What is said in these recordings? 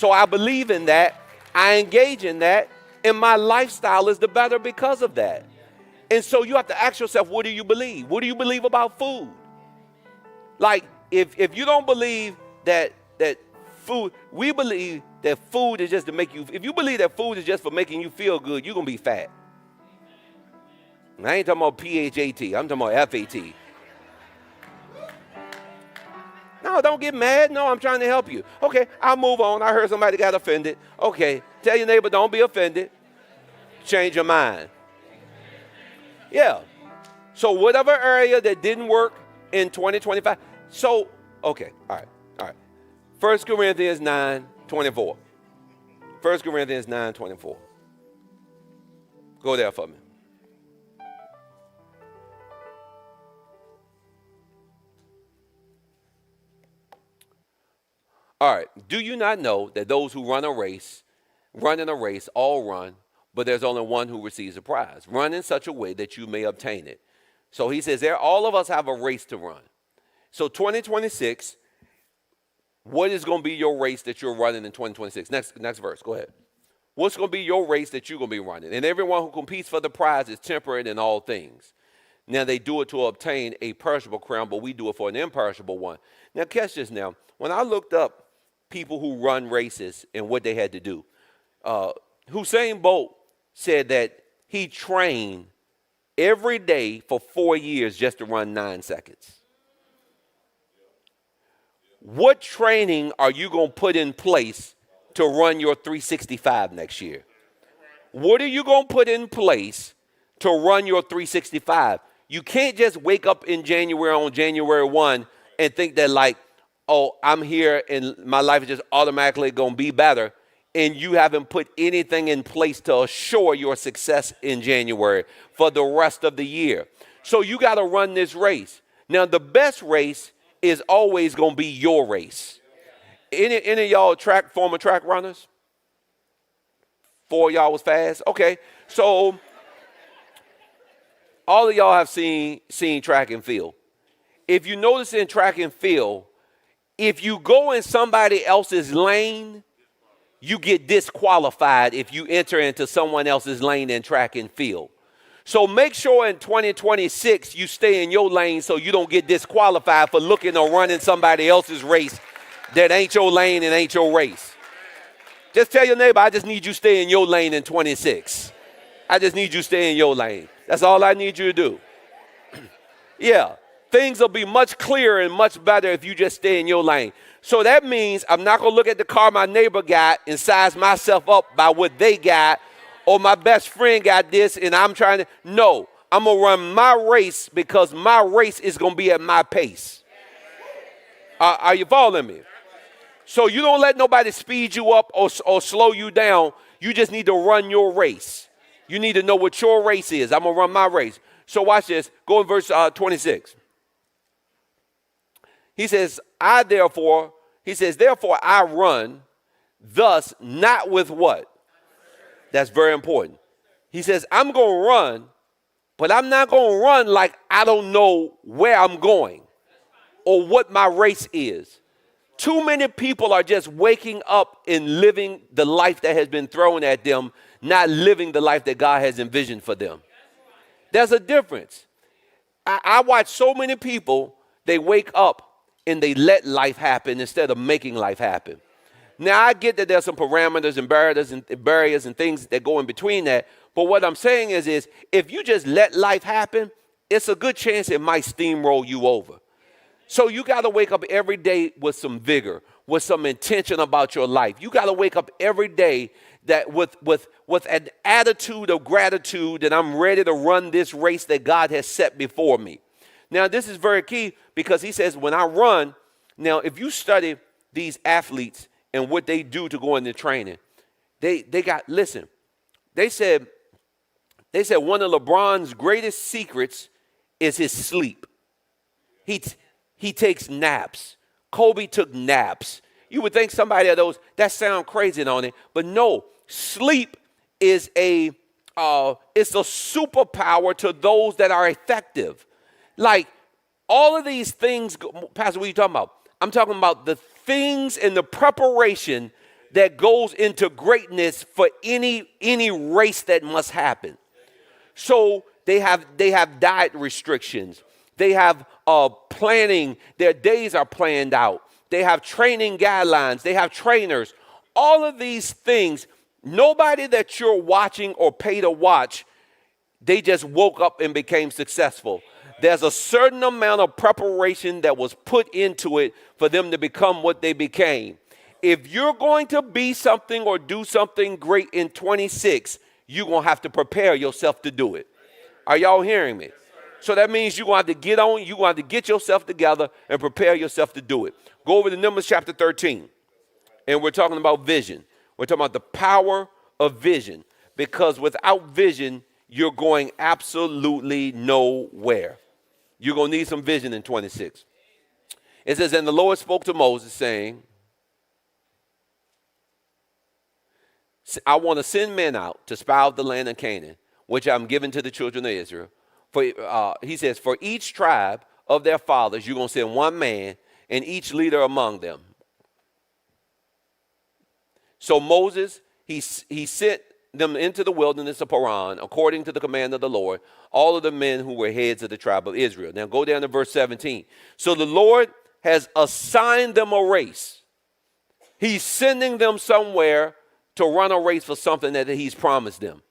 So I believe in that. I engage in that. And my lifestyle is the better because of that. And so you have to ask yourself, what do you believe? What do you believe about food? Like, if you don't believe that food, we believe that food is just to make you, if you believe that food is just for making you feel good, you're going to be fat. And I ain't talking about PHAT. I'm talking about FAT. No, don't get mad. No, I'm trying to help you. Okay, I'll move on. I heard somebody got offended. Okay, tell your neighbor, don't be offended. Change your mind. Yeah. So whatever area that didn't work in 2025. So, okay, all right. 1 Corinthians 9:24. 1 Corinthians 9:24. Go there for me. All right. Do you not know that those who run in a race, all run, but there's only one who receives a prize? Run in such a way that you may obtain it. So he says all of us have a race to run. So 2026, what is going to be your race that you're running in 2026? Next verse. Go ahead. What's going to be your race that you're going to be running? And everyone who competes for the prize is temperate in all things. Now they do it to obtain a perishable crown, but we do it for an imperishable one. Now catch this now. When I looked up people who run races and what they had to do, Usain Bolt said that he trained every day for 4 years just to run 9 seconds. What training are you going to put in place to run your 365 next year? What are you going to put in place to run your 365? You can't just wake up in January on January 1 and think that like, oh, I'm here and my life is just automatically going to be better, and you haven't put anything in place to assure your success in January for the rest of the year. So you got to run this race. Now, the best race is always going to be your race. Any of y'all former track runners? 4 of y'all was fast? Okay. So all of y'all have seen track and field. If you notice in track and field, if you go in somebody else's lane, you get disqualified if you enter into someone else's lane in track and field. So make sure in 2026 you stay in your lane so you don't get disqualified for looking or running somebody else's race that ain't your lane and ain't your race. Just tell your neighbor, I just need you to stay in your lane in 26. I just need you to stay in your lane. That's all I need you to do. Yeah, things will be much clearer and much better if you just stay in your lane. So that means I'm not going to look at the car my neighbor got and size myself up by what they got, or my best friend got this and I'm trying to. No, I'm going to run my race because my race is going to be at my pace. Are you following me? So you don't let nobody speed you up or slow you down. You just need to run your race. You need to know what your race is. I'm going to run my race. So watch this. Go in verse 26. He says, therefore I run, thus not with what? That's very important. He says, I'm going to run, but I'm not going to run like I don't know where I'm going or what my race is. Too many people are just waking up and living the life that has been thrown at them, not living the life that God has envisioned for them. There's a difference. I watch so many people, they wake up and they let life happen instead of making life happen. Now, I get that there's some parameters and barriers and things that go in between that. But what I'm saying is if you just let life happen, it's a good chance it might steamroll you over. So you got to wake up every day with some vigor, with some intention about your life. You got to wake up every day that with an attitude of gratitude that I'm ready to run this race that God has set before me. Now, this is very key because he says when I run, now if you study these athletes and what they do to go into training, they said one of LeBron's greatest secrets is his sleep. He takes naps. Kobe took naps. You would think somebody of those, that sound crazy on it, but no, sleep is it's a superpower to those that are effective. Like all of these things, Pastor, what are you talking about? I'm talking about the things in the preparation that goes into greatness for any race that must happen. So they have diet restrictions. They have planning. Their days are planned out. They have training guidelines. They have trainers. All of these things, nobody that you're watching or pay to watch, they just woke up and became successful. There's a certain amount of preparation that was put into it for them to become what they became. If you're going to be something or do something great in 26, you're going to have to prepare yourself to do it. Are y'all hearing me? So that means you're going to have to get on, you're going to have to get yourself together and prepare yourself to do it. Go over to Numbers chapter 13, and we're talking about vision. We're talking about the power of vision, because without vision, you're going absolutely nowhere. You're going to need some vision in 26. It says, and the Lord spoke to Moses, saying, I want to send men out to spy out the land of Canaan, which I'm giving to the children of Israel. He says, for each tribe of their fathers, you're going to send one man, and each leader among them. So Moses, he sent them into the wilderness of Paran, according to the command of the Lord, all of the men who were heads of the tribe of Israel. Now go down to verse 17. So the Lord has assigned them a race. He's sending them somewhere to run a race for something that he's promised them.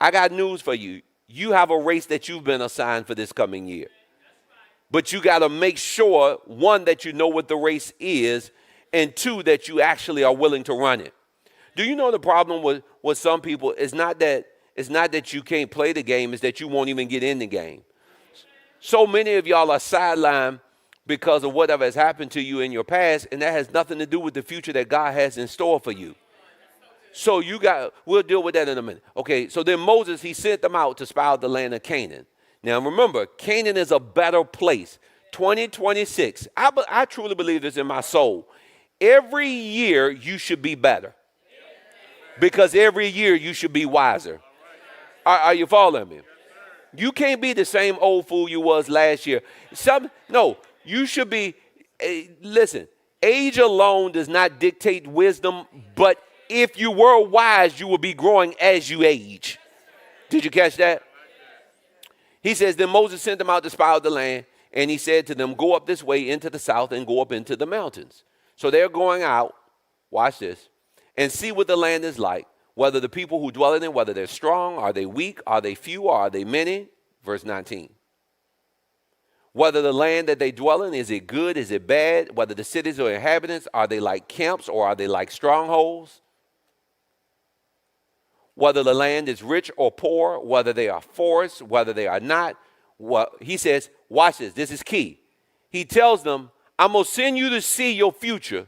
I got news for you. You have a race that you've been assigned for this coming year. But you got to make sure, one, that you know what the race is, and two, that you actually are willing to run it. Do you know the problem with some people is not that you can't play the game, it's that you won't even get in the game. So many of y'all are sidelined because of whatever has happened to you in your past, and that has nothing to do with the future that God has in store for you. So we'll deal with that in a minute. Okay, so then Moses, he sent them out to spy out the land of Canaan. Now remember, Canaan is a better place. 2026, I truly believe this in my soul. Every year you should be better. Because every year you should be wiser. Are you following me? You can't be the same old fool you was last year. No, you should be, listen, age alone does not dictate wisdom, but if you were wise, you will be growing as you age. Did you catch that? He says, then Moses sent them out to spy out the land, and he said to them, go up this way into the south and go up into the mountains. So they're going out, watch this, and see what the land is like, whether the people who dwell in it, whether they're strong, are they weak, are they few, or are they many? Verse 19. Whether the land that they dwell in, is it good, is it bad? Whether the cities or inhabitants, are they like camps or are they like strongholds? Whether the land is rich or poor, whether they are forests, whether they are not. He says, watch this is key. He tells them, I'm going to send you to see your future,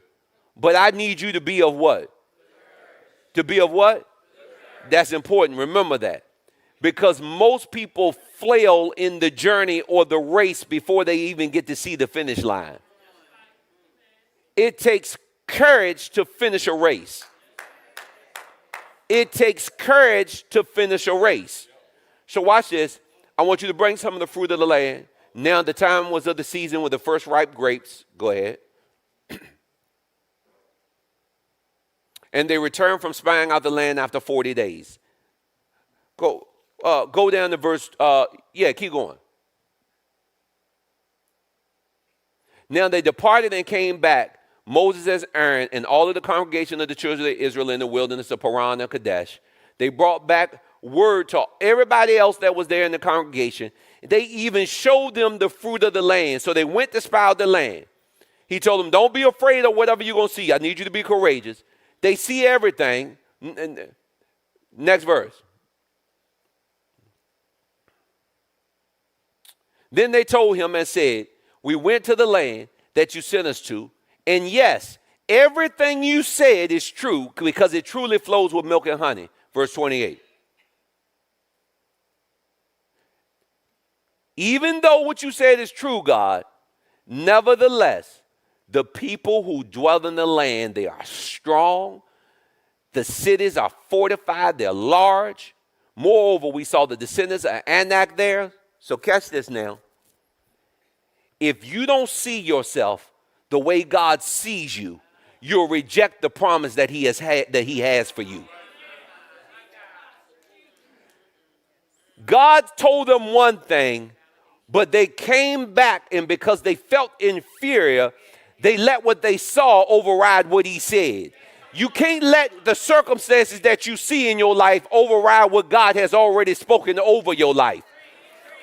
but I need you to be of what? To be of what? That's important. Remember that. Because most people flail in the journey or the race before they even get to see the finish line. It takes courage to finish a race. It takes courage to finish a race. So watch this. I want you to bring some of the fruit of the land. Now the time was of the season with the first ripe grapes. Go ahead. And they returned from spying out the land after 40 days. Go down to verse, keep going. Now they departed and came back, Moses as Aaron and all of the congregation of the children of Israel in the wilderness of Paran and Kadesh. They brought back word to everybody else that was there in the congregation. They even showed them the fruit of the land. So they went to spy out the land. He told them, don't be afraid of whatever you're going to see. I need you to be courageous. They see everything. Next verse. Then they told him and said, we went to the land that you sent us to. And yes, everything you said is true because it truly flows with milk and honey. Verse 28. Even though what you said is true, God, nevertheless, the people who dwell in the land, they are strong. The cities are fortified. They're large. Moreover, we saw the descendants of Anak there. So catch this now. If you don't see yourself the way God sees you, you'll reject the promise that he has for you. God told them one thing, but they came back, and because they felt inferior, they let what they saw override what he said. You can't let the circumstances that you see in your life override what God has already spoken over your life.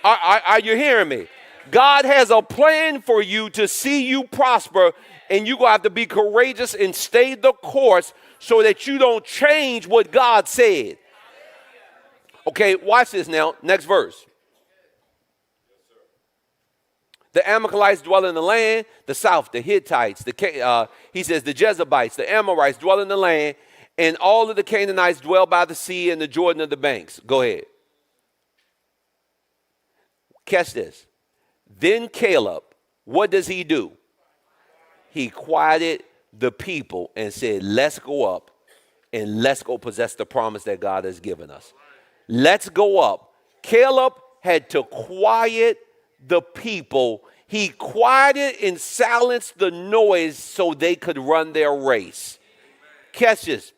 Are you hearing me? God has a plan for you to see you prosper, and you're going to have to be courageous and stay the course so that you don't change what God said. Okay, watch this now. Next verse. The Amalekites dwell in the land, the south, the Hittites, he says the Jebusites, the Amorites dwell in the land, and all of the Canaanites dwell by the sea and the Jordan of the banks. Go ahead. Catch this. Then Caleb, what does he do? He quieted the people and said, let's go up and let's go possess the promise that God has given us. Let's go up. Caleb had to quiet the people. He quieted and silenced the noise so they could run their race. Catch this.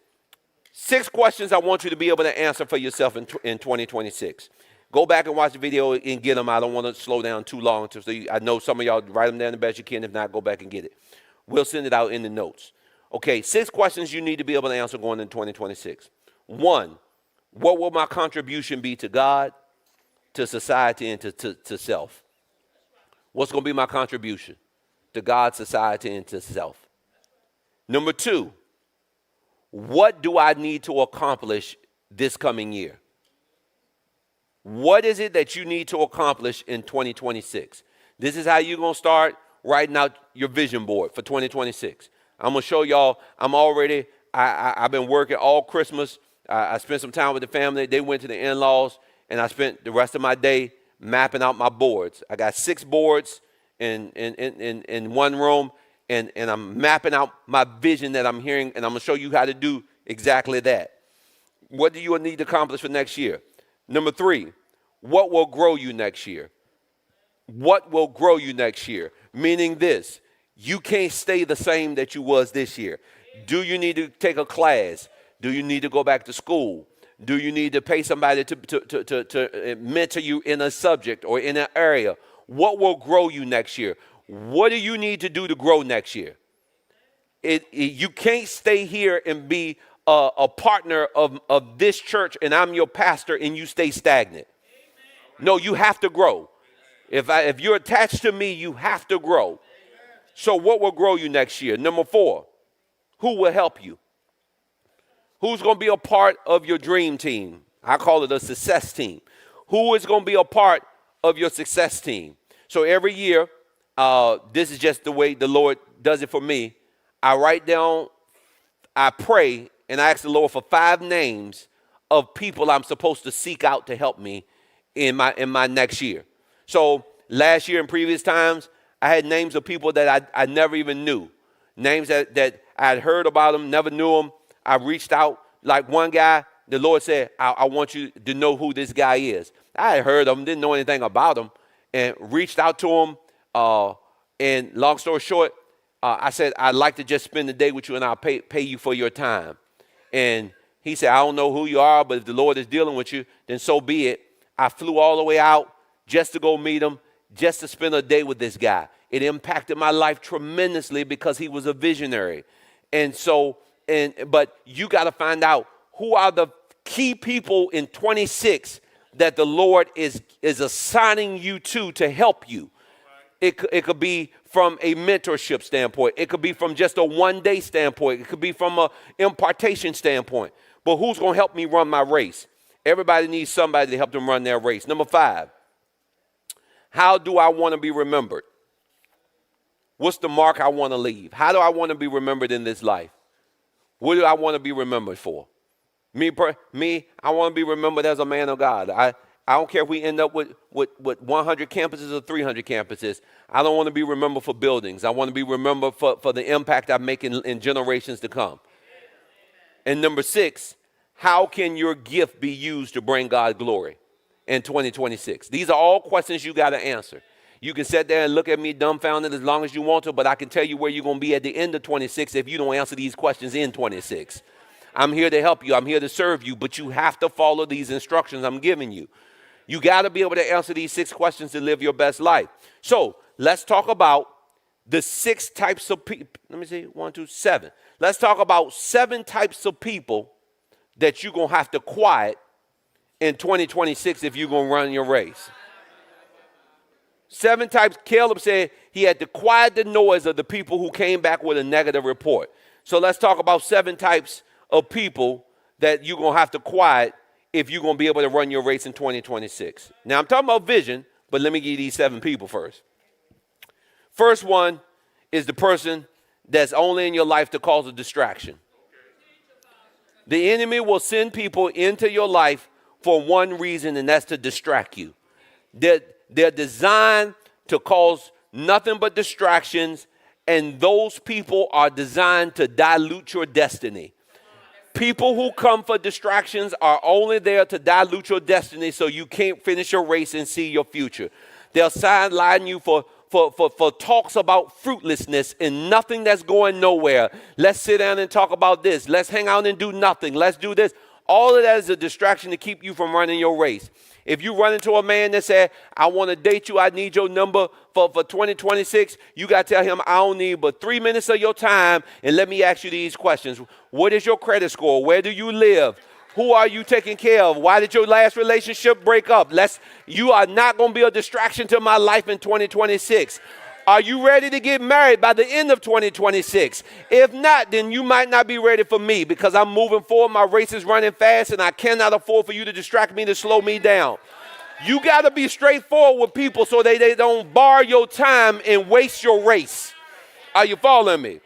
6 questions I want you to be able to answer for yourself in 2026. Go back and watch the video and get them. I don't want to slow down too long. I know some of y'all write them down the best you can. If not, go back and get it. We'll send it out in the notes. Okay, 6 questions you need to be able to answer going into 2026. 1, what will my contribution be to God, to society, and to self? What's going to be my contribution to God, society, and to self? Number 2, what do I need to accomplish this coming year? What is it that you need to accomplish in 2026? This is how you're going to start writing out your vision board for 2026. I'm going to show y'all, I've been working all Christmas. I spent some time with the family. They went to the in-laws, and I spent the rest of my day mapping out my boards. I got 6 boards in one room, and I'm mapping out my vision that I'm hearing, and I'm going to show you how to do exactly that. What do you need to accomplish for next year? Number 3, what will grow you next year? What will grow you next year? Meaning this, you can't stay the same that you was this year. Do you need to take a class? Do you need to go back to school? Do you need to pay somebody to mentor you in a subject or in an area? What will grow you next year? What do you need to do to grow next year? You can't stay here and be a partner of this church and I'm your pastor and you stay stagnant. No, you have to grow. If you're attached to me, you have to grow. So what will grow you next year? Number 4, who will help you? Who's going to be a part of your dream team? I call it a success team. Who is going to be a part of your success team? So every year, this is just the way the Lord does it for me. I write down, I pray, and I ask the Lord for 5 names of people I'm supposed to seek out to help me in my next year. So last year and previous times, I had names of people that I never even knew. Names that I had heard about them, never knew them. I reached out. Like one guy, the Lord said, I want you to know who this guy is. I had heard of him, didn't know anything about him, and reached out to him. And long story short, I said, I'd like to just spend the day with you and I'll pay you for your time. And he said, I don't know who you are, but if the Lord is dealing with you, then so be it. I flew all the way out just to go meet him, just to spend a day with this guy. It impacted my life tremendously because he was a visionary. But you got to find out who are the key people in 26 that the Lord is assigning you to help you. It could be from a mentorship standpoint. It could be from just a one-day standpoint. It could be from an impartation standpoint. But who's going to help me run my race? Everybody needs somebody to help them run their race. Number 5, how do I want to be remembered? What's the mark I want to leave? How do I want to be remembered in this life? What do I want to be remembered for? Me, I want to be remembered as a man of God. I don't care if we end up with 100 campuses or 300 campuses. I don't want to be remembered for buildings. I want to be remembered for the impact I make in generations to come. And number 6, how can your gift be used to bring God glory in 2026? These are all questions you got to answer. You can sit there and look at me dumbfounded as long as you want to, but I can tell you where you're going to be at the end of 26 if you don't answer these questions in 26. I'm here to help you. I'm here to serve you, but you have to follow these instructions I'm giving you. You got to be able to answer these 6 questions to live your best life. So let's talk about the 6 types of people. Let me see, 1, 2, 7. Let's talk about 7 types of people that you're going to have to quiet in 2026 if you're going to run your race. 7 types. Caleb said he had to quiet the noise of the people who came back with a negative report. So let's talk about 7 types of people that you're going to have to quiet if you're going to be able to run your race in 2026. Now, I'm talking about vision, but let me give you these 7 people first. First one is the person that's only in your life to cause a distraction. The enemy will send people into your life for one reason, and that's to distract you. They're designed to cause nothing but distractions, and those people are designed to dilute your destiny. People who come for distractions are only there to dilute your destiny so you can't finish your race and see your future. They'll sideline you for talks about fruitlessness and nothing that's going nowhere. Let's sit down and talk about this. Let's hang out and do nothing. Let's do this. All of that is a distraction to keep you from running your race. If you run into a man that said, I want to date you, I need your number for 2026, you got to tell him, I don't need but 3 minutes of your time, and let me ask you these questions. What is your credit score? Where do you live? Who are you taking care of? Why did your last relationship break up? You are not going to be a distraction to my life in 2026. Are you ready to get married by the end of 2026? If not, then you might not be ready for me because I'm moving forward. My race is running fast, and I cannot afford for you to distract me, to slow me down. You got to be straightforward with people so they don't borrow your time and waste your race. Are you following me?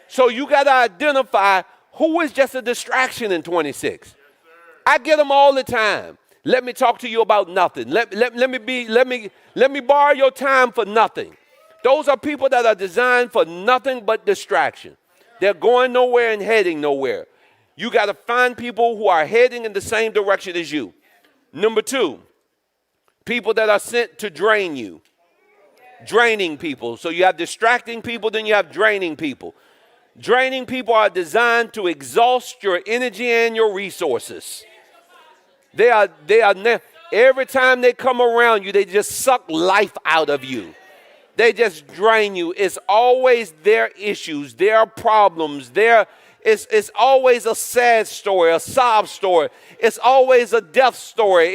So you got to identify who is just a distraction in 26. I get them all the time. Let me talk to you about nothing. Let me borrow your time for nothing. Those are people that are designed for nothing but distraction. They're going nowhere and heading nowhere. You got to find people who are heading in the same direction as you. Number 2, people that are sent to drain you. Draining people. So you have distracting people, then you have draining people. Draining people are designed to exhaust your energy and your resources. Every time they come around you, they just suck life out of you. They just drain you. It's always their issues, their problems, it's always a sad story, a sob story. It's always a death story.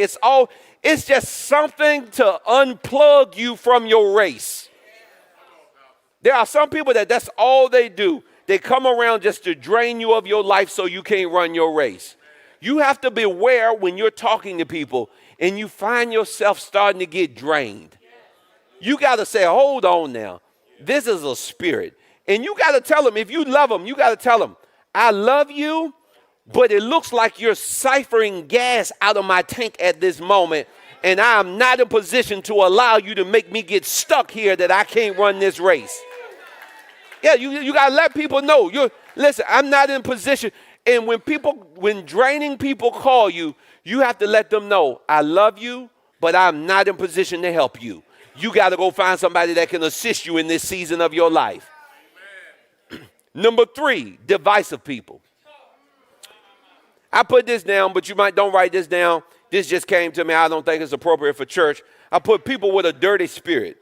It's just something to unplug you from your race. There are some people that's all they do. They come around just to drain you of your life so you can't run your race. You have to beware when you're talking to people and you find yourself starting to get drained. You got to say, hold on now. This is a spirit. And you got to tell them, if you love them, you got to tell them, I love you, but it looks like you're siphoning gas out of my tank at this moment, and I am not in position to allow you to make me get stuck here that I can't run this race. Yeah, you got to let people know. Listen, I'm not in position. And when draining people call you, you have to let them know, I love you, but I'm not in position to help you. You got to go find somebody that can assist you in this season of your life. Number 3, divisive people. I put this down, but you don't write this down. This just came to me. I don't think it's appropriate for church. I put people with a dirty spirit.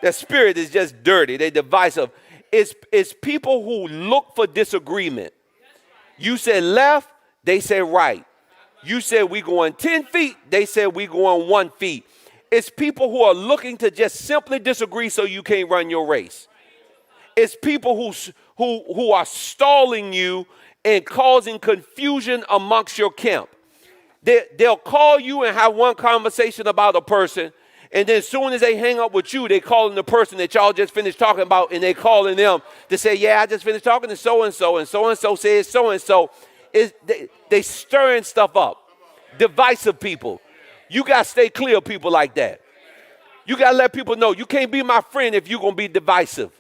Their spirit is just dirty. They're divisive. It's people who look for disagreement. You said left, they say right. You said we going 10 feet, they said we going 1 feet. It's people who are looking to just simply disagree so you can't run your race. It's people who are stalling you and causing confusion amongst your camp. They'll call you and have one conversation about a person, and then as soon as they hang up with you, they calling the person that y'all just finished talking about, and they calling them to say, yeah, I just finished talking to so-and-so, and so-and-so says so-and-so. They stirring stuff up. Divisive people. You got to stay clear of people like that. You got to let people know you can't be my friend if you're going to be divisive.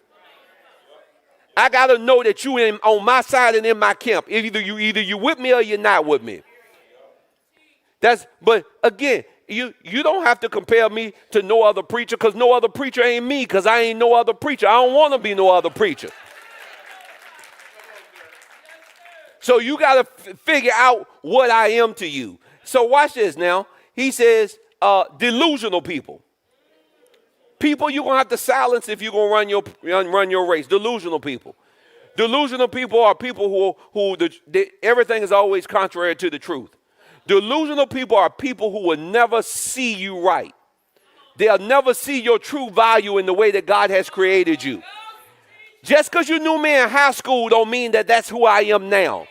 I got to know that you on my side and in my camp. Either you with me or you're not with me. But again, You don't have to compare me to no other preacher, because no other preacher ain't me, because I ain't no other preacher. I don't want to be no other preacher. So you got to figure out what I am to you. So watch this now. He says delusional people. People you're going to have to silence if you're going to run your race. Delusional people. Delusional people are people who everything is always contrary to the truth. Delusional people are people who will never see you right. They'll never see your true value in the way that God has created you. Just because you knew me in high school don't mean that that's who I am now.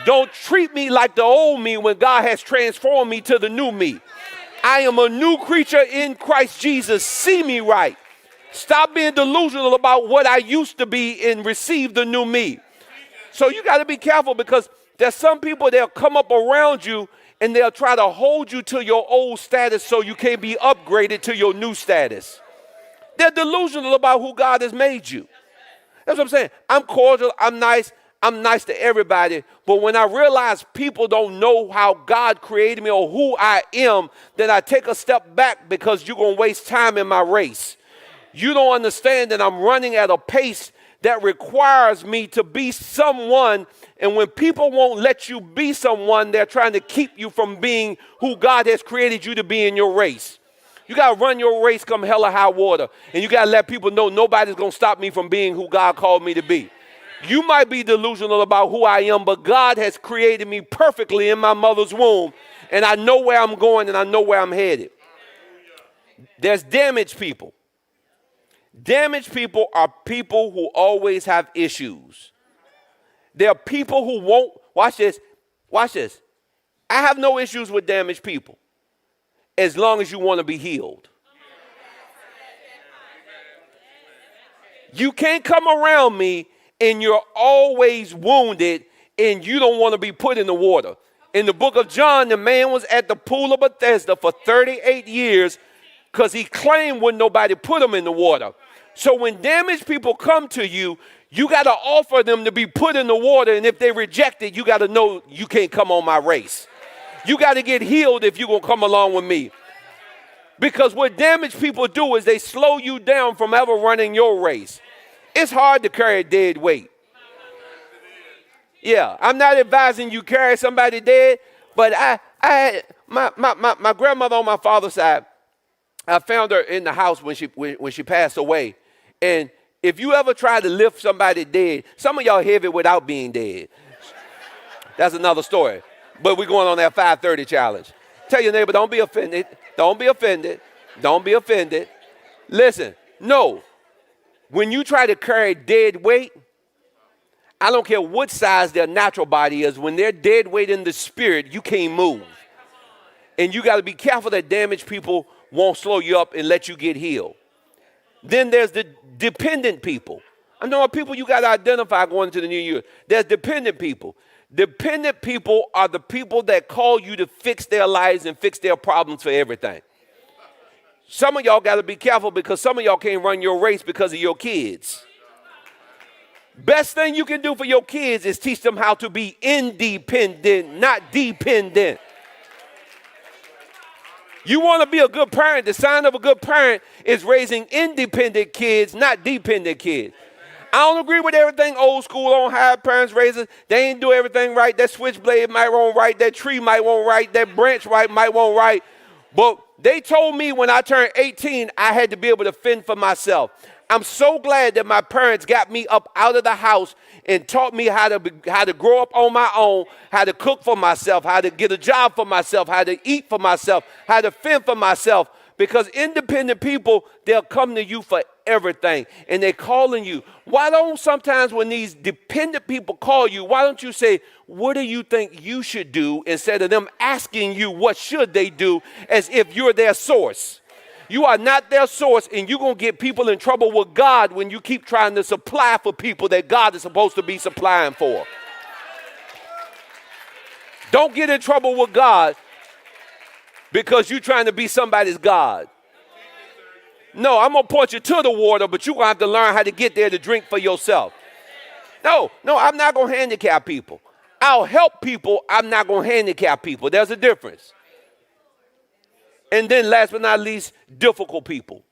Don't treat me like the old me when God has transformed me to the new me. I am a new creature in Christ Jesus. See me right. Stop being delusional about what I used to be and receive the new me. So you got to be careful, because there's some people, they'll come up around you and they'll try to hold you to your old status so you can't be upgraded to your new status. They're delusional about who God has made you. That's what I'm saying. I'm cordial. I'm nice to everybody. But when I realize people don't know how God created me or who I am, then I take a step back, because you're going to waste time in my race. You don't understand that I'm running at a pace that requires me to be someone. And when people won't let you be someone, they're trying to keep you from being who God has created you to be in your race. You got to run your race come hell or high water. And you got to let people know nobody's going to stop me from being who God called me to be. You might be delusional about who I am, but God has created me perfectly in my mother's womb. And I know where I'm going and I know where I'm headed. There's damaged people. Damaged people are people who always have issues. There are people who won't, watch this. I have no issues with damaged people as long as you want to be healed. You can't come around me and you're always wounded and you don't want to be put in the water. In the book of John, the man was at the pool of Bethesda for 38 years because he claimed when nobody put him in the water. So when damaged people come to you, you got to offer them to be put in the water. And if they reject it, you got to know you can't come on my race. You got to get healed if you're going to come along with me. Because what damaged people do is they slow you down from ever running your race. It's hard to carry dead weight. Yeah, I'm not advising you carry somebody dead, but I had my grandmother on my father's side. I found her in the house when she passed away. And if you ever try to lift somebody dead, some of y'all heavy without being dead. That's another story. But we're going on that 5:30 challenge. Tell your neighbor, don't be offended. Don't be offended. Don't be offended. Listen, no. When you try to carry dead weight, I don't care what size their natural body is. When they're dead weight in the spirit, you can't move. And you got to be careful that damaged people won't slow you up and let you get healed. Then there's the dependent people. I know people you got to identify going into the new year. There's dependent people. Dependent people are the people that call you to fix their lives and fix their problems for everything. Some of y'all got to be careful because some of y'all can't run your race because of your kids. Best thing you can do for your kids is teach them how to be independent, not dependent. You want to be a good parent. The sign of a good parent is raising independent kids, not dependent kids. I don't agree with everything old school on how parents raise us. They ain't do everything right. That switchblade might won't right. That tree might won't right. That branch might won't right. But they told me when I turned 18, I had to be able to fend for myself. I'm so glad that my parents got me up out of the house and taught me how to grow up on my own, how to cook for myself, how to get a job for myself, how to eat for myself, how to fend for myself. Because independent people, they'll come to you for everything, and they're calling you. Why don't sometimes when these dependent people call you, why don't you say, what do you think you should do, instead of them asking you what should they do, as if you're their source? You are not their source, and you're going to get people in trouble with God when you keep trying to supply for people that God is supposed to be supplying for. Don't get in trouble with God because you're trying to be somebody's God. No, I'm going to point you to the water, but you're going to have to learn how to get there to drink for yourself. No, I'm not going to handicap people. I'll help people. I'm not going to handicap people. There's a difference. And then last but not least, difficult people.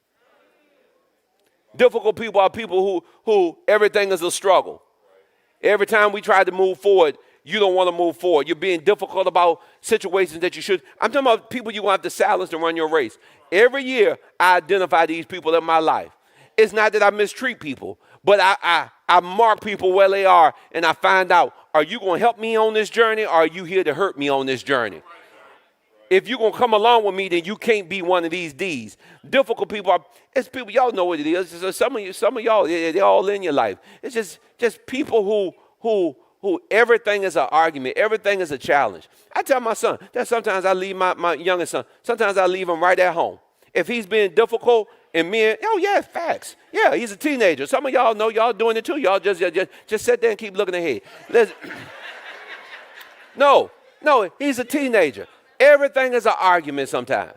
Difficult people are people who everything is a struggle. Every time we try to move forward, you don't want to move forward. You're being difficult about situations that you should. I'm talking about people you're going to have to silence to run your race. Every year, I identify these people in my life. It's not that I mistreat people, but I mark people where they are, and I find out, are you going to help me on this journey, or are you here to hurt me on this journey? If you're going to come along with me, then you can't be one of these D's. Difficult people it's people, y'all know what it is. Some of y'all, they're all in your life. It's just people who everything is an argument. Everything is a challenge. I tell my son that sometimes I leave my youngest son, sometimes I leave him right at home. If he's being difficult and facts. Yeah, he's a teenager. Some of y'all know y'all doing it too. Y'all just sit there and keep looking ahead. No, he's a teenager. Everything is an argument sometimes.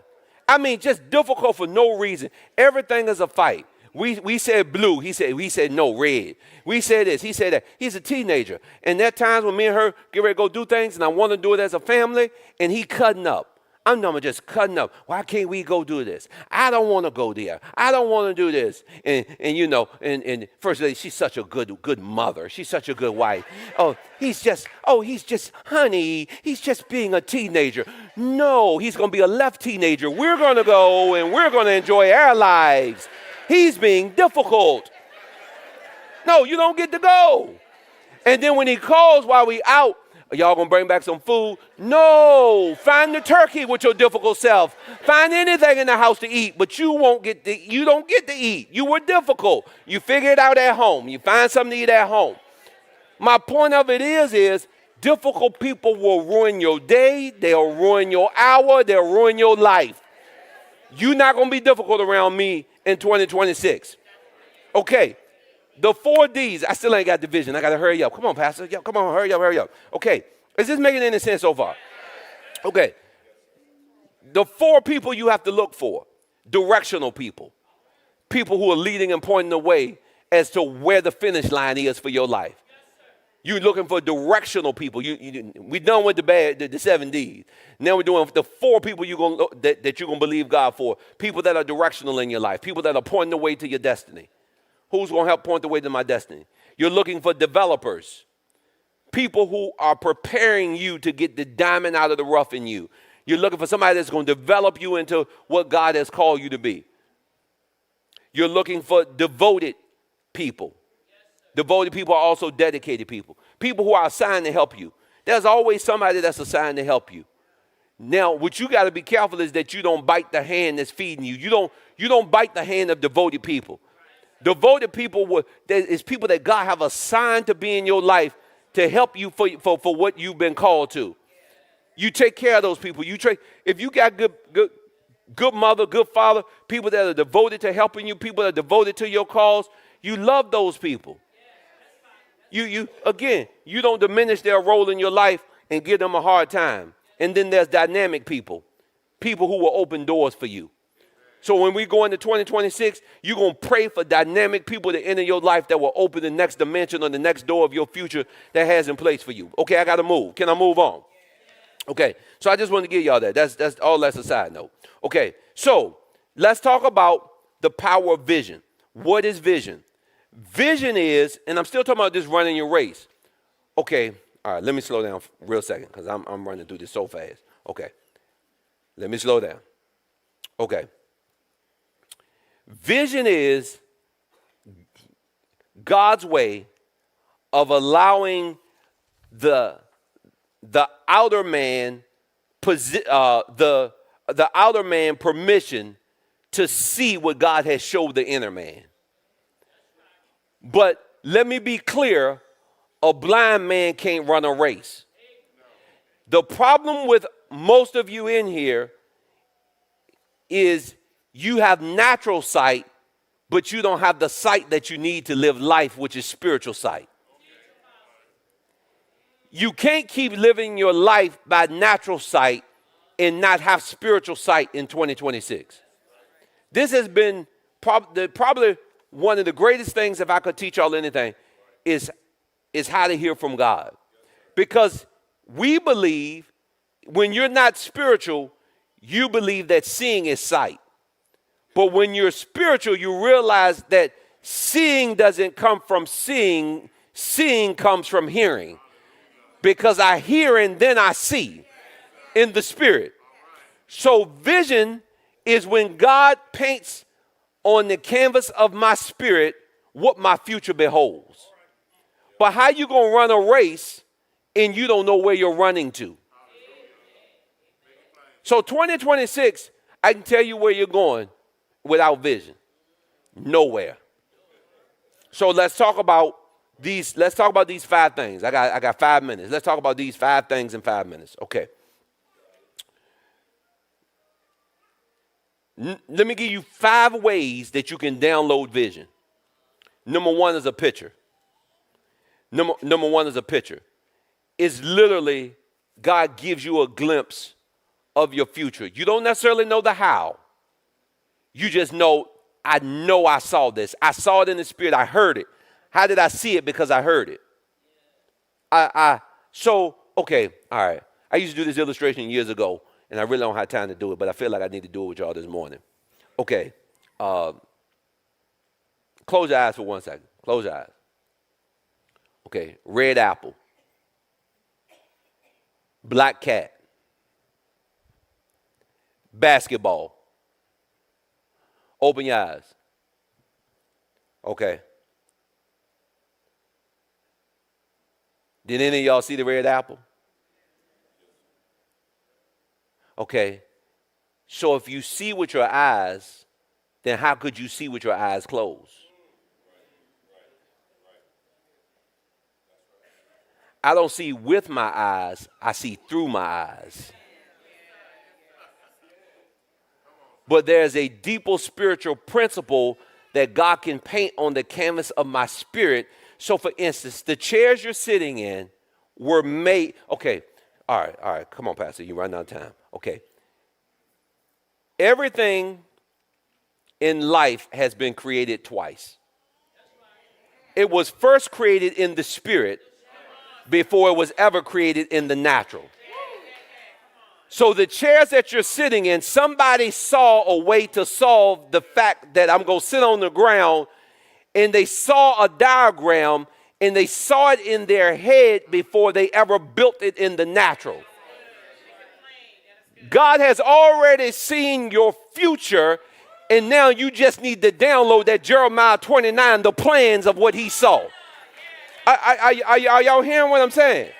I mean, just difficult for no reason. Everything is a fight. We said blue. He said no, red. We said this. He said that. He's a teenager. And there are times when me and her get ready to go do things, and I want to do it as a family, and he cutting up. I'm just cutting up. Why can't we go do this? I don't want to go there. I don't want to do this. And first lady, she's such a good mother. She's such a good wife. He's just honey. He's just being a teenager. No, he's going to be a left teenager. We're going to go and we're going to enjoy our lives. He's being difficult. No, you don't get to go. And then when he calls while we out, y'all gonna bring back some food? No, find the turkey with your difficult self. Find anything in the house to eat, but you don't get to eat. You were difficult. You figure it out at home. You find something to eat at home. My point of it is difficult people will ruin your day. They'll ruin your hour. They'll ruin your life. You're not gonna be difficult around me in 2026. Okay. The 4 D's, I still ain't got the vision. I got to hurry up. Come on, Pastor. Come on, hurry up. Okay. Is this making any sense so far? Okay. The 4 people you have to look for. Directional people. People who are leading and pointing the way as to where the finish line is for your life. You're looking for directional people. We done with the 7 D's. Now we're doing the 4 people that you're going to believe God for. People that are directional in your life. People that are pointing the way to your destiny. Who's going to help point the way to my destiny? You're looking for developers, people who are preparing you to get the diamond out of the rough in you. You're looking for somebody that's going to develop you into what God has called you to be. You're looking for devoted people. Devoted people are also dedicated people. People who are assigned to help you. There's always somebody that's assigned to help you. Now, what you got to be careful is that you don't bite the hand that's feeding you. You don't bite the hand of devoted people. Devoted people is people that God have assigned to be in your life to help you for what you've been called to. You take care of those people. If you got good mother, good father, people that are devoted to helping you, people that are devoted to your cause, you love those people. You don't diminish their role in your life and give them a hard time. And then there's dynamic people who will open doors for you. So when we go into 2026, you're going to pray for dynamic people to enter your life that will open the next dimension or the next door of your future that has in place for you. Okay, I got to move. Can I move on? Okay, so I just want to give y'all that. That's all that's a side note. Okay, so let's talk about the power of vision. What is vision? Vision is, and I'm still talking about this running your race. Okay, all right, let me slow down for a real second because I'm running through this so fast. Okay, let me slow down. Okay. Vision is God's way of allowing the outer man the outer man permission to see what God has showed the inner man. But let me be clear, a blind man can't run a race. The problem with most of you in here is you have natural sight, but you don't have the sight that you need to live life, which is spiritual sight. You can't keep living your life by natural sight and not have spiritual sight in 2026. This has been probably one of the greatest things, if I could teach y'all anything, is how to hear from God. Because we believe when you're not spiritual, you believe that seeing is sight. But when you're spiritual, you realize that seeing doesn't come from seeing. Seeing comes from hearing. Because I hear and then I see in the spirit. So vision is when God paints on the canvas of my spirit what my future beholds. But how you going to run a race and you don't know where you're running to? So 2026, I can tell you where you're going without vision. Nowhere. So let's talk about these 5 things. I got 5 minutes. Let's talk about these 5 things in 5 minutes. Okay. Let me give you 5 ways that you can download vision. Number 1 is a picture. Number 1 is a picture. It's literally God gives you a glimpse of your future. You don't necessarily know the how. You just know I saw this. I saw it in the spirit. I heard it. How did I see it? Because I heard it. Okay, all right. I used to do this illustration years ago, and I really don't have time to do it, but I feel like I need to do it with y'all this morning. Okay. Close your eyes for 1 second. Close your eyes. Okay, red apple. Black cat. Basketball. Open your eyes. Okay. Did any of y'all see the red apple? Okay. So if you see with your eyes, then how could you see with your eyes closed? I don't see with my eyes, I see through my eyes. But there's a deeper spiritual principle that God can paint on the canvas of my spirit. So, for instance, the chairs you're sitting in were made. Okay, all right. Come on, Pastor. You're running out of time. Okay. Everything in life has been created twice. It was first created in the spirit before it was ever created in the natural. So the chairs that you're sitting in, somebody saw a way to solve the fact that I'm going to sit on the ground, and they saw a diagram, and they saw it in their head before they ever built it in the natural. God has already seen your future, and now you just need to download that Jeremiah 29, the plans of what he saw. Are y'all hearing what I'm saying?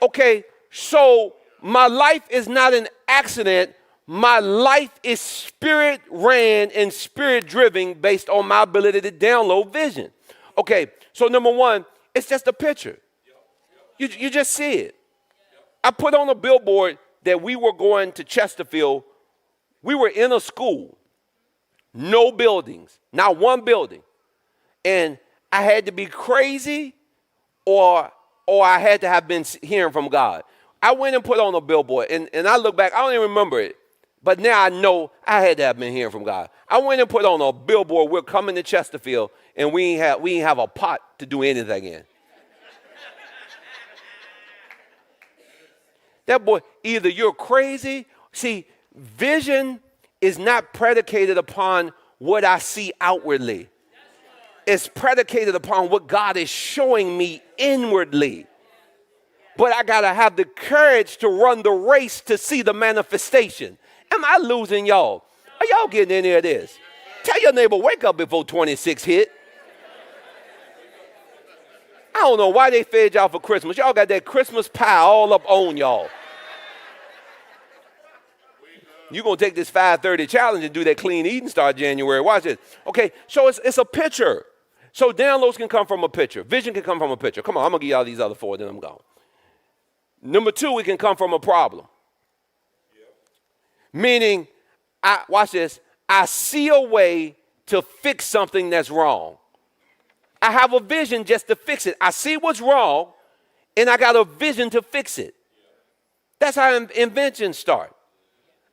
Okay, so my life is not an accident. My life is spirit ran and spirit driven based on my ability to download vision. Okay, so number 1, it's just a picture. You just see it. I put on a billboard that we were going to Chesterfield. We were in a school, no buildings, not one building. And I had to be crazy or I had to have been hearing from God. I went and put on a billboard, and I look back, I don't even remember it. But now I know I had to have been hearing from God. I went and put on a billboard, we're coming to Chesterfield, and we ain't have a pot to do anything in. That boy, either you're crazy. See, vision is not predicated upon what I see outwardly. It's predicated upon what God is showing me inwardly. But I got to have the courage to run the race to see the manifestation. Am I losing y'all? Are y'all getting any of this? Tell your neighbor, wake up before 26 hit. I don't know why they fed y'all for Christmas. Y'all got that Christmas pie all up on y'all. You're going to take this 5:30 challenge and do that clean eating start January. Watch this. Okay, so it's a picture. So downloads can come from a picture. Vision can come from a picture. Come on, I'm going to give y'all these other 4, then I'm gone. Number 2, it can come from a problem. Meaning, watch this, I see a way to fix something that's wrong. I have a vision just to fix it. I see what's wrong, and I got a vision to fix it. That's how inventions start.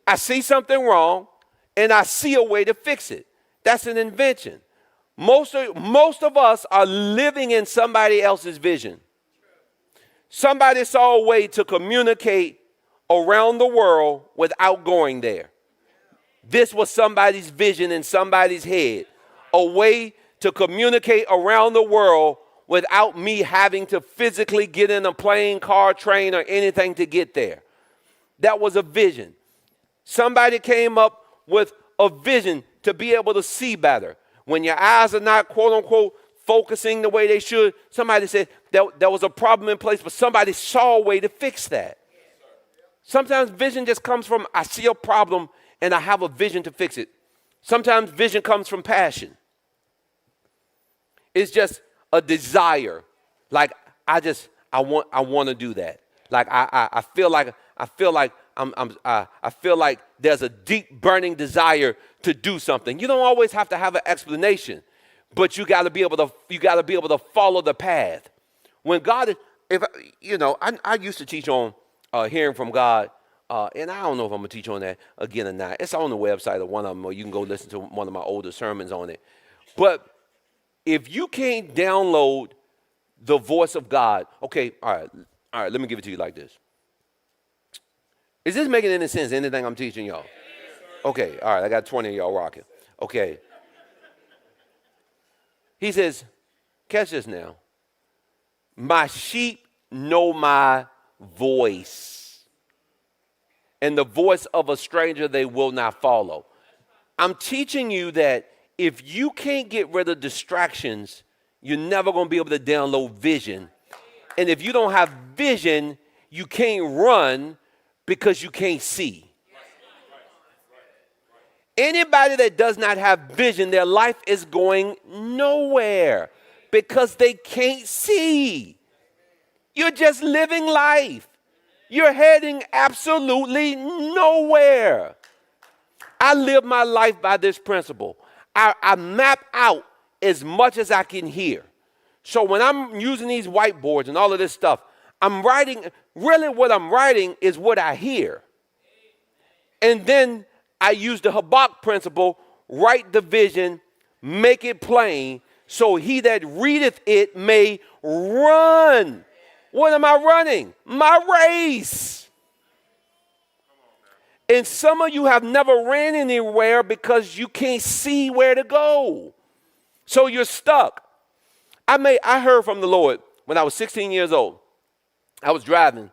I see something wrong, and I see a way to fix it. That's an invention. Most of us are living in somebody else's vision. Somebody saw a way to communicate around the world without going there. This was somebody's vision in somebody's head, a way to communicate around the world without me having to physically get in a plane, car, train, or anything to get there. That was a vision. Somebody came up with a vision to be able to see better. When your eyes are not, quote unquote, focusing the way they should, somebody said there was a problem in place, but somebody saw a way to fix that. Sometimes vision just comes from, I see a problem and I have a vision to fix it. Sometimes vision comes from passion. It's just a desire. Like I want to do that. Like I feel like there's a deep burning desire to do something. You don't always have to have an explanation, but you got to be able to follow the path. When God, I used to teach on hearing from God, and I don't know if I'm gonna teach on that again or not. It's on the website of one of them, or you can go listen to one of my older sermons on it. But if you can't download the voice of God, okay, all right, let me give it to you like this. Is this making any sense, anything I'm teaching y'all? Okay, all right, I got 20 of y'all rocking. Okay. He says, catch this now. My sheep know my voice, and the voice of a stranger they will not follow. I'm teaching you that if you can't get rid of distractions, you're never going to be able to download vision. And if you don't have vision, you can't run because you can't see. Anybody that does not have vision, their life is going nowhere because they can't see. You're just living life. You're heading absolutely nowhere. I live my life by this principle. I map out as much as I can hear. So when I'm using these whiteboards and all of this stuff, I'm writing, really what I'm writing is what I hear. And then I use the Habakkuk principle, write the vision, make it plain, so he that readeth it may run. What am I running? My race. And some of you have never ran anywhere because you can't see where to go. So you're stuck. I heard from the Lord when I was 16 years old. I was driving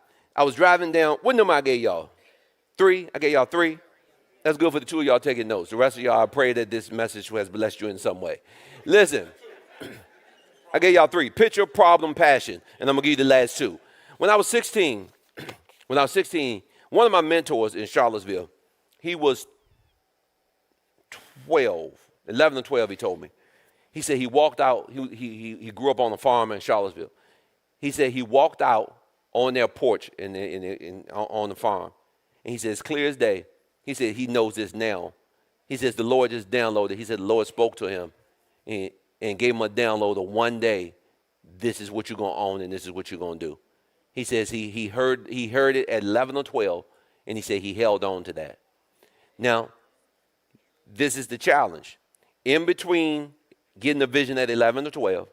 down. What number I gave y'all? 3? I gave y'all 3. That's good for the 2 of y'all taking notes. The rest of y'all, I pray that this message has blessed you in some way. Listen, I gave y'all 3. Picture, problem, passion. And I'm going to give you the last 2. When I was 16, one of my mentors in Charlottesville, he was 11 or 12, he told me. He said he walked out, he grew up on a farm in Charlottesville. He said he walked out on their porch on the farm. And he said, it's clear as day. He said he knows this now. He says the Lord just downloaded. He said the Lord spoke to him and gave him a download of one day. This is what you're going to own and this is what you're going to do. He says he heard it at 11 or 12, and he said he held on to that. Now, this is the challenge. In between getting the vision at 11 or 12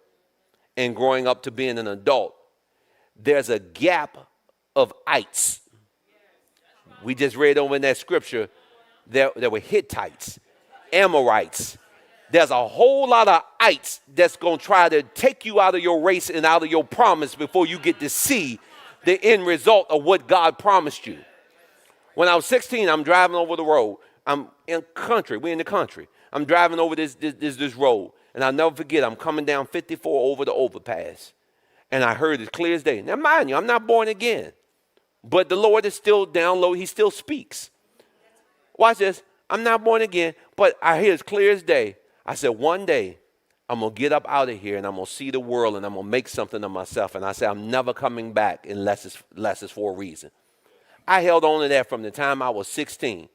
and growing up to being an adult, there's a gap of ites. We just read over in that scripture, there were Hittites, Amorites. There's a whole lot of ites that's going to try to take you out of your race and out of your promise before you get to see the end result of what God promised you. When I was 16, I'm driving over the road. I'm in country. We're in the country. I'm driving over this road. And I'll never forget, I'm coming down 54 over the overpass. And I heard it clear as day. Now, mind you, I'm not born again. But the Lord is still down low. He still speaks. Watch this. I'm not born again, but I hear it clear as day. I said, one day, I'm going to get up out of here and I'm going to see the world and I'm going to make something of myself. And I said, I'm never coming back unless it's for a reason. I held on to that from the time I was 16.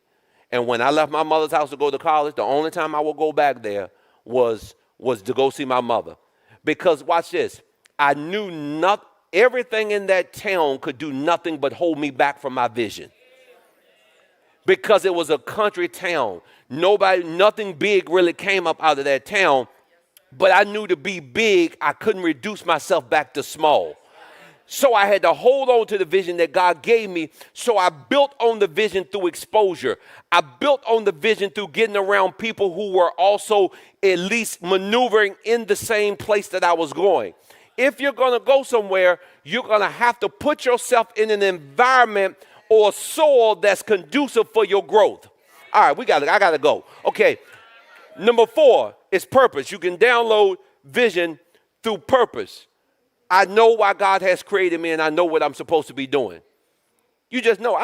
And when I left my mother's house to go to college, the only time I would go back there was to go see my mother. Because watch this. I knew everything in that town could do nothing but hold me back from my vision. Because it was a country town. Nothing big really came up out of that town. But I knew to be big, I couldn't reduce myself back to small. So I had to hold on to the vision that God gave me. So I built on the vision through exposure. I built on the vision through getting around people who were also at least maneuvering in the same place that I was going. If you're going to go somewhere, you're going to have to put yourself in an environment or soil that's conducive for your growth. All right, I got to go. Okay. Number 4 is purpose. You can download vision through purpose. I know why God has created me, and I know what I'm supposed to be doing. You just know.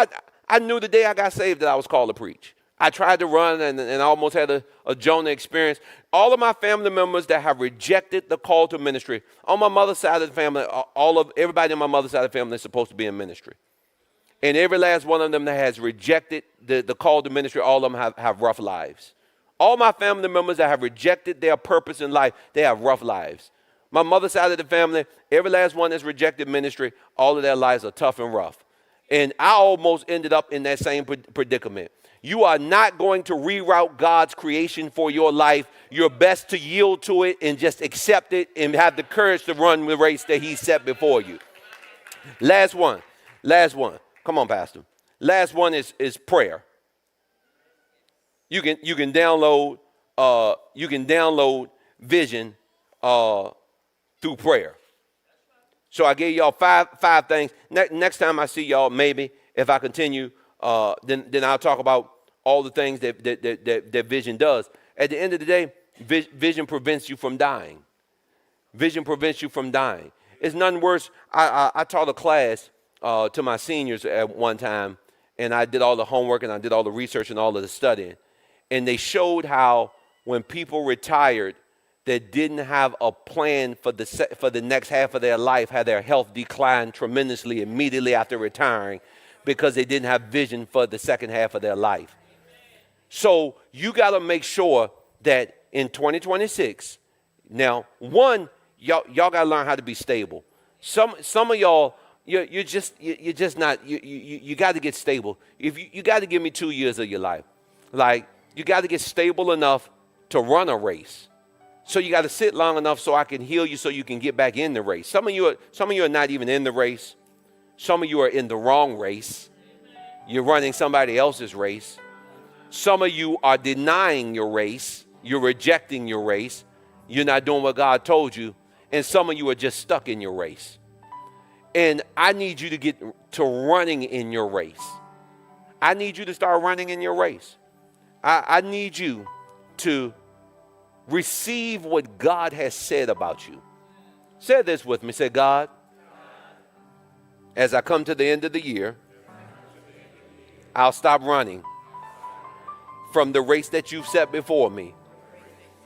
I knew the day I got saved that I was called to preach. I tried to run and I almost had a Jonah experience. All of my family members that have rejected the call to ministry, on my mother's side of the family, everybody on my mother's side of the family is supposed to be in ministry. And every last one of them that has rejected the call to ministry, all of them have rough lives. All my family members that have rejected their purpose in life, they have rough lives. My mother's side of the family, every last one that's rejected ministry, all of their lives are tough and rough. And I almost ended up in that same predicament. You are not going to reroute God's creation for your life. You're best to yield to it and just accept it and have the courage to run the race that he set before you. Last one. Come on, Pastor. Last one is prayer. You can download vision through prayer. So I gave y'all five things. Next time I see y'all, maybe if I continue, then I'll talk about all the things that vision does. At the end of the day, vision prevents you from dying. Vision prevents you from dying. It's nothing worse. I taught a class to my seniors at one time, and I did all the homework and I did all the research and all of the studying. And they showed how when people retired that didn't have a plan for the next half of their life, how their health declined tremendously immediately after retiring because they didn't have vision for the second half of their life. So you got to make sure that in 2026, now, one, y'all got to learn how to be stable. Some of y'all, you're just not, you got to get stable. If you got to give me 2 years of your life. Like, you got to get stable enough to run a race. So you got to sit long enough so I can heal you so you can get back in the race. Some of you are not even in the race. Some of you are in the wrong race. You're running somebody else's race. Some of you are denying your race. You're rejecting your race. You're not doing what God told you. And some of you are just stuck in your race. And I need you to get to running in your race. I need you to start running in your race. I need you to receive what God has said about you. Say this with me. Say, God, as I come to the end of the year, I'll stop running from the race that you've set before me.